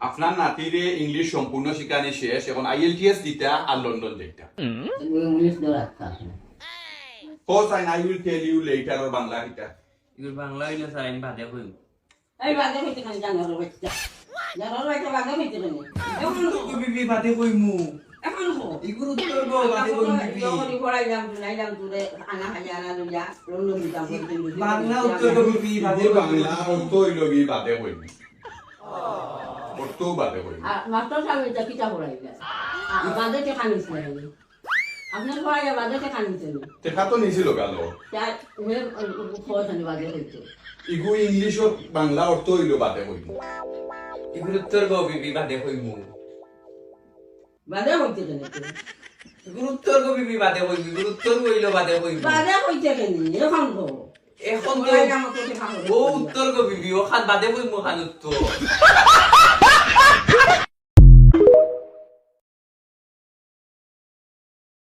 আপনার নাতিরে ইংলিশ সম্পূর্ণ শিখানি শেষ, এখন IELTS দিতা আর লন্ডন যাইতা। ইংলিশ দেওয়া রাখা Course and I will tell you later or Bangla কিতা। এগুলো বাংলা হইলে স্যার আমি বাদে কইব। এই বাদে হইতে খালি জানার বাচ্চা জানার বাচ্চা বাদে হইতে খালি এখন তো বিবি বাদে কইমু। এখন হো এগুলো উত্তর গো বাদে কইমু বিবি। যখনই পড়াইলাম নাইলাম তুলে আনা হাজার আনা যা লন্ডন দিতাম বাংলা উত্তর গো বিবি বাদে বাদে বাংলা অর্থ হইল কি বাদে কইবি। অর্থ বাদে কইবি। আর মাস্টার সাহেব এটা কিতা পড়াইলা বাদে কে খানিস না আপনার পড়াইয়া বাদে কে খানিস না দেখা তো নিছিল গেল। তাই ওই খোঁজানি বাদে হইতো ইগু ইংলিশ ও বাংলা অর্থ হইল বাদে কইবি। এগুলো উত্তর গো বিবি বাদে কইমু। বাদে হইতে কেন এগুলো উত্তর গো বিবি বাদে কইবি। এগুলো উত্তর হইলো বাদে কইমু। বাদে হইতে কেন এখন হো এখন তো পড়াইলাম তো দেখা ও উত্তর গো বিবি ও খান বাদে কইমু খান উত্তর।